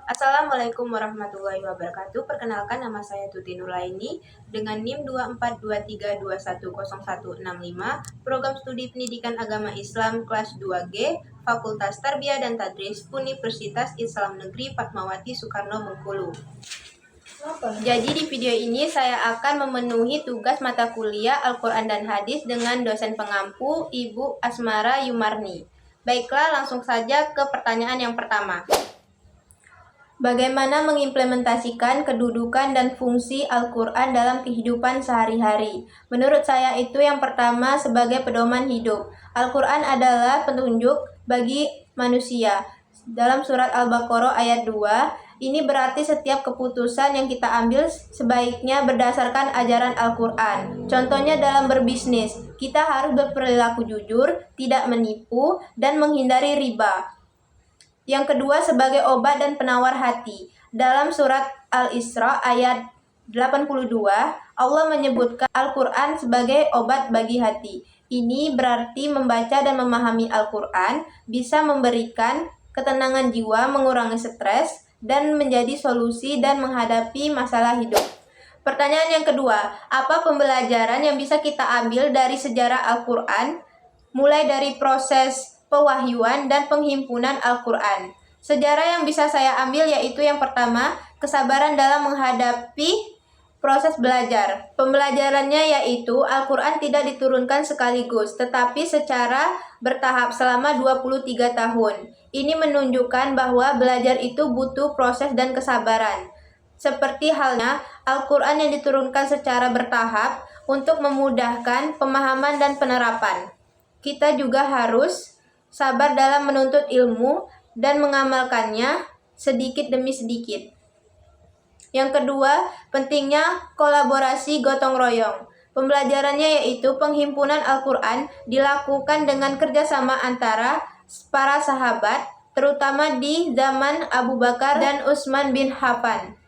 Assalamualaikum warahmatullahi wabarakatuh. Perkenalkan, nama saya Tuti Nurlaini dengan NIM 2423210165, Program Studi Pendidikan Agama Islam kelas 2G, Fakultas Tarbiyah dan Tadris, Universitas Islam Negeri Fatmawati Soekarno Bengkulu. Jadi di video ini saya akan memenuhi tugas mata kuliah Al-Quran dan Hadis dengan dosen pengampu Ibu Asmara Yumarni. Baiklah, langsung saja ke pertanyaan yang pertama. Bagaimana mengimplementasikan kedudukan dan fungsi Al-Quran dalam kehidupan sehari-hari? Menurut saya itu yang pertama sebagai pedoman hidup. Al-Quran adalah petunjuk bagi manusia. Dalam surat Al-Baqarah ayat 2, ini berarti setiap keputusan yang kita ambil sebaiknya berdasarkan ajaran Al-Quran. Contohnya dalam berbisnis, kita harus berperilaku jujur, tidak menipu, dan menghindari riba. Yang kedua sebagai obat dan penawar hati. Dalam surat Al-Isra ayat 82, Allah menyebutkan Al-Quran sebagai obat bagi hati. Ini berarti membaca dan memahami Al-Quran bisa memberikan ketenangan jiwa, mengurangi stres, dan menjadi solusi dan menghadapi masalah hidup. Pertanyaan yang kedua, apa pembelajaran yang bisa kita ambil dari sejarah Al-Quran, mulai dari proses pewahyuan dan penghimpunan Al-Quran? Sejarah yang bisa saya ambil yaitu yang pertama, kesabaran dalam menghadapi proses belajar. Pembelajarannya yaitu Al-Quran tidak diturunkan sekaligus, tetapi secara bertahap selama 23 tahun. Ini menunjukkan bahwa belajar itu butuh proses dan kesabaran. Seperti halnya Al-Quran yang diturunkan secara bertahap untuk memudahkan pemahaman dan penerapan. Kita juga harus sabar dalam menuntut ilmu dan mengamalkannya sedikit demi sedikit. Yang kedua, pentingnya kolaborasi gotong royong. Pembelajarannya yaitu penghimpunan Al-Quran dilakukan dengan kerjasama antara para sahabat, terutama di zaman Abu Bakar dan Utsman bin Affan.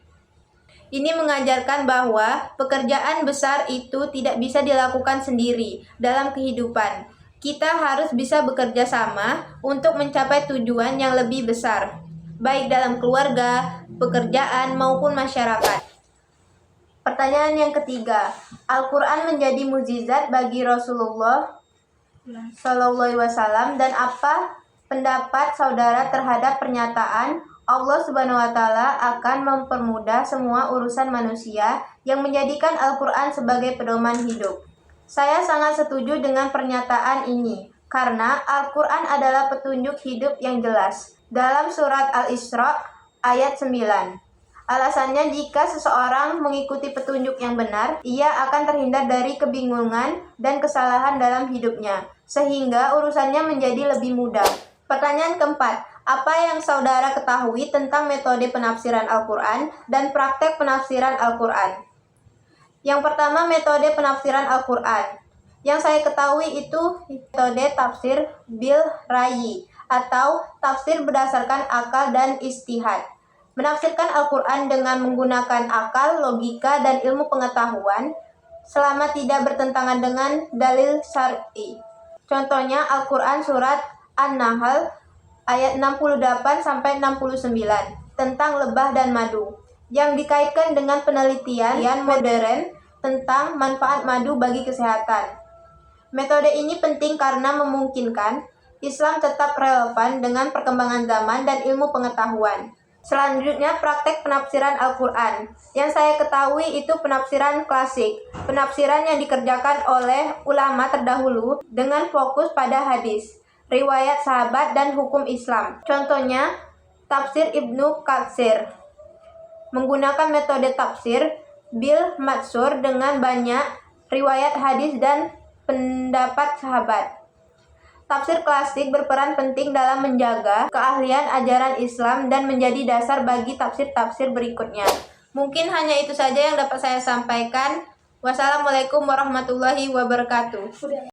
Ini mengajarkan bahwa pekerjaan besar itu tidak bisa dilakukan sendiri dalam kehidupan. Kita harus bisa bekerja sama untuk mencapai tujuan yang lebih besar, baik dalam keluarga, pekerjaan, maupun masyarakat. Pertanyaan yang ketiga, Al-Quran menjadi mukjizat bagi Rasulullah SAW, dan apa pendapat saudara terhadap pernyataan Allah Subhanahu wa Ta'ala akan mempermudah semua urusan manusia yang menjadikan Al-Quran sebagai pedoman hidup? Saya sangat setuju dengan pernyataan ini, karena Al-Quran adalah petunjuk hidup yang jelas. Dalam surat Al-Isra ayat 9, alasannya jika seseorang mengikuti petunjuk yang benar, ia akan terhindar dari kebingungan dan kesalahan dalam hidupnya, sehingga urusannya menjadi lebih mudah. Pertanyaan keempat, apa yang saudara ketahui tentang metode penafsiran Al-Quran dan praktek penafsiran Al-Quran? Yang pertama, metode penafsiran Al-Quran. Yang saya ketahui itu metode tafsir bil ra'yi atau tafsir berdasarkan akal dan ijtihad. Menafsirkan Al-Quran dengan menggunakan akal, logika, dan ilmu pengetahuan selama tidak bertentangan dengan dalil syar'i. Contohnya Al-Quran surat An-Nahl ayat 68-69 tentang lebah dan madu, yang dikaitkan dengan penelitian modern tentang manfaat madu bagi kesehatan. Metode ini penting karena memungkinkan Islam tetap relevan dengan perkembangan zaman dan ilmu pengetahuan. Selanjutnya, praktek penafsiran Al-Quran. Yang saya ketahui itu penafsiran klasik, penafsiran yang dikerjakan oleh ulama terdahulu dengan fokus pada hadis, riwayat sahabat, dan hukum Islam. Contohnya, tafsir Ibnu Katsir menggunakan metode tafsir bil matsur dengan banyak riwayat hadis dan pendapat sahabat. Tafsir klasik berperan penting dalam menjaga keahlian ajaran Islam dan menjadi dasar bagi tafsir-tafsir berikutnya. Mungkin hanya itu saja yang dapat saya sampaikan. Wassalamualaikum warahmatullahi wabarakatuh.